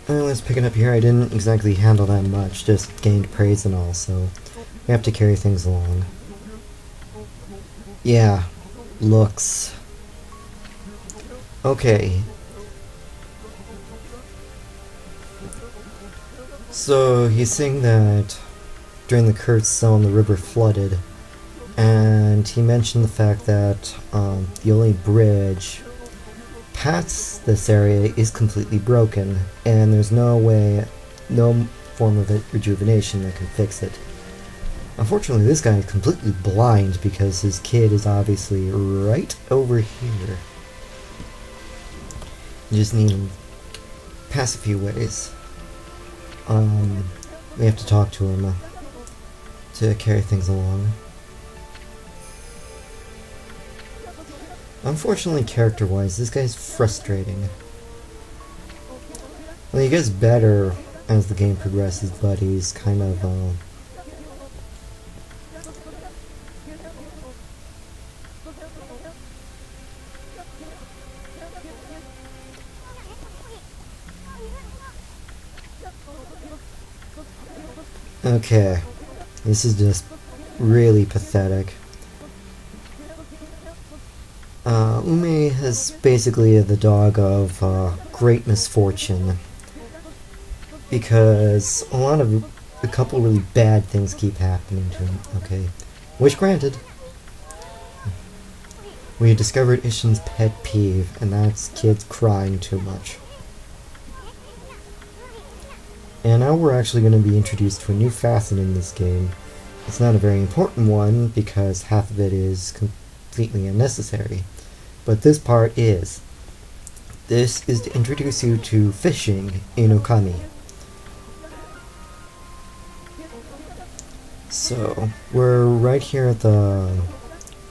Let's pick it up here. I didn't exactly handle that much, just gained praise and all, so we have to carry things along. Yeah, looks. Okay. So he's saying that during the Kurt's zone the river flooded, and he mentioned the fact that the only bridge past this area is completely broken, and there's no way, no form of rejuvenation that can fix it. Unfortunately, this guy is completely blind because his kid is obviously right over here. You just need to pass a few ways. We have to talk to him to carry things along. Unfortunately, character-wise, this guy's frustrating. Well, he gets better as the game progresses, but he's kind of, okay, this is just really pathetic. Ume is basically the dog of great misfortune, because a couple really bad things keep happening to him. Okay, which granted, we discovered Ishin's pet peeve, and that's kids crying too much. And now we're actually going to be introduced to a new facet in this game. It's not a very important one, because half of it is completely unnecessary. But this part is. This is to introduce you to fishing in Okami. So, we're right here at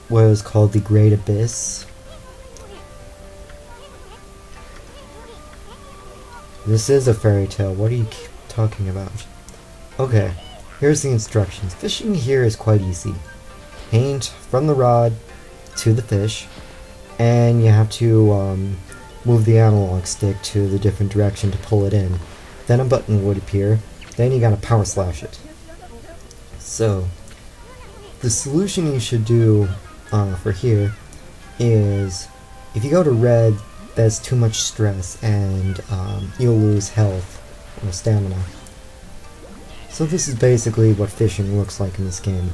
what is called the Great Abyss. This is a fairy tale. What are you talking about? Okay, here's the instructions. Fishing here is quite easy. Paint from the rod to the fish, and you have to move the analog stick to the different direction to pull it in. Then a button would appear, then you gotta power slash it. So, the solution you should do for here is, if you go to red, that's too much stress, and you'll lose health or stamina. So this is basically what fishing looks like in this game.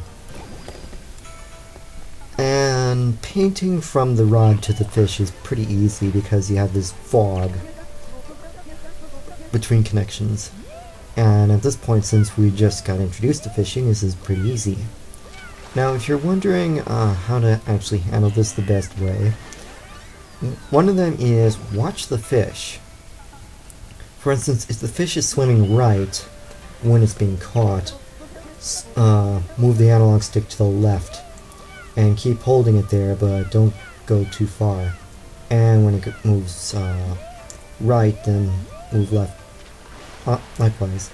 And painting from the rod to the fish is pretty easy because you have this fog between connections. And at this point, since we just got introduced to fishing, this is pretty easy. Now, if you're wondering how to actually handle this the best way, one of them is watch the fish. For instance, if the fish is swimming right when it's being caught, move the analog stick to the left and keep holding it there, but don't go too far. And when it moves right, then move left. Likewise.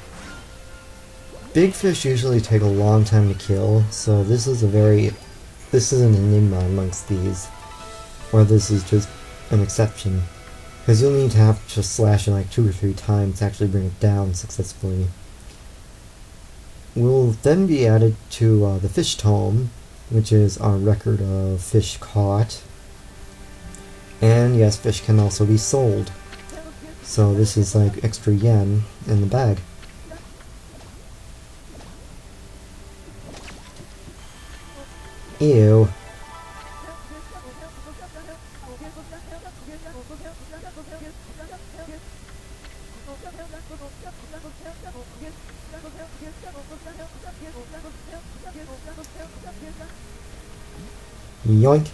Big fish usually take a long time to kill, so this is an enigma amongst these. Or this is just an exception. Because you'll need to have to slash it like 2 or 3 times to actually bring it down successfully. We'll then be added to the fish tome, which is our record of fish caught. And yes, fish can also be sold. So this is like extra yen in the bag. Ew. Yoink.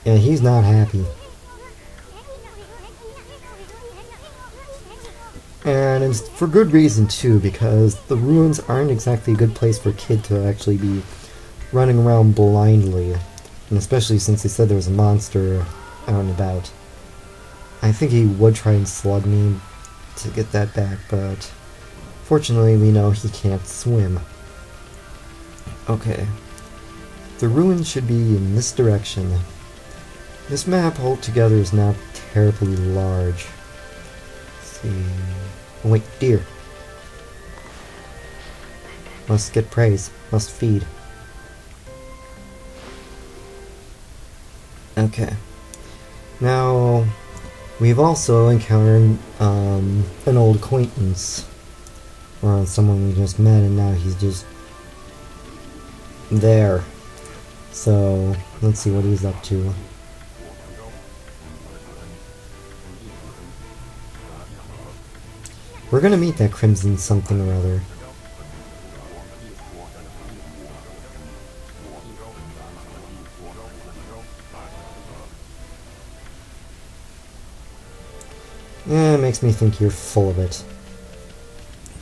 Yeah, he's not happy. And it's for good reason too, because the ruins aren't exactly a good place for a kid to actually be running around blindly. And especially since they said there was a monster out and about. I think he would try and slug me to get that back, but fortunately we know he can't swim. Okay. The ruins should be in this direction. This map altogether is not terribly large. Let's see. Oh wait, deer. Must get praise. Must feed. Okay. Now, we've also encountered an old acquaintance. Or someone we just met, and now he's just there. So, let's see what he's up to. We're gonna meet that Crimson something or other. Yeah, it makes me think you're full of it.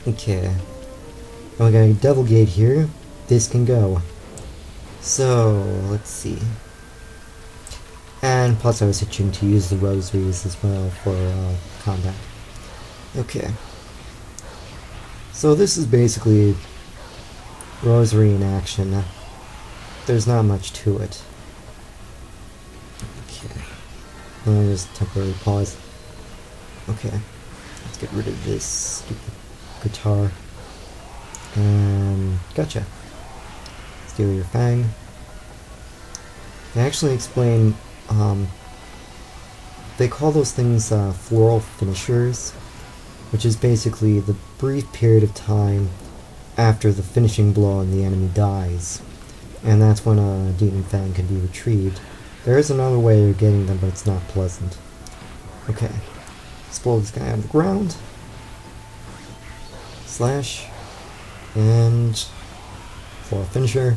Okay. And we got a devil gate here. This can go. So, let's see. And plus I was itching to use the rosaries as well for combat. Okay. So this is basically rosary in action. There's not much to it. Okay. I'll just temporarily pause. Okay. Let's get rid of this stupid guitar. And gotcha. Steal your fang. They actually explain, they call those things floral finishers, which is basically the brief period of time after the finishing blow and the enemy dies. And that's when a demon fang can be retrieved. There is another way of getting them, but it's not pleasant. Okay. Let's blow this guy on the ground. Slash. And for a finisher.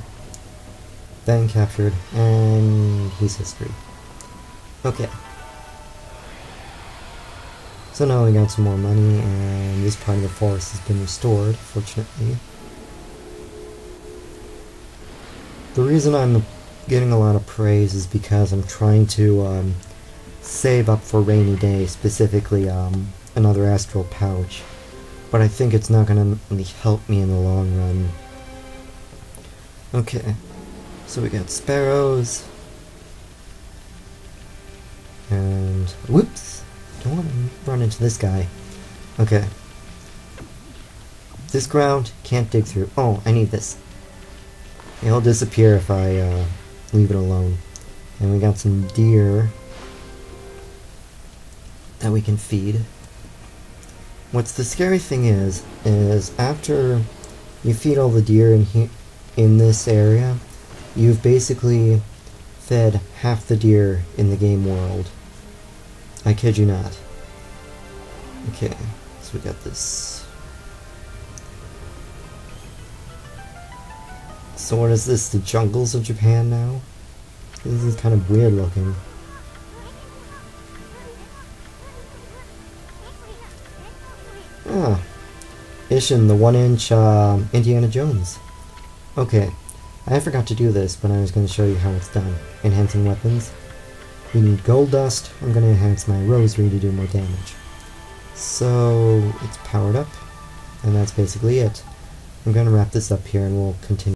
Fang captured. And he's history. Okay. So now we got some more money, and this part of the forest has been restored, fortunately. The reason I'm getting a lot of praise is because I'm trying to save up for rainy day, specifically another astral pouch. But I think it's not going to really help me in the long run. Okay, so we got sparrows. And whoops! Don't want to run into this guy. Okay. This ground can't dig through. Oh, I need this. It'll disappear if I leave it alone. And we got some deer that we can feed. What's the scary thing is after you feed all the deer in this area, you've basically fed half the deer in the game world. I kid you not. Okay, so we got this. So what is this, the jungles of Japan now? This is kind of weird looking. Ah, Ishin, the 1-inch Indiana Jones. Okay, I forgot to do this, but I was going to show you how it's done. Enhancing weapons. We need gold dust. I'm going to enhance my rosary to do more damage. So, it's powered up, and that's basically it. I'm going to wrap this up here and we'll continue.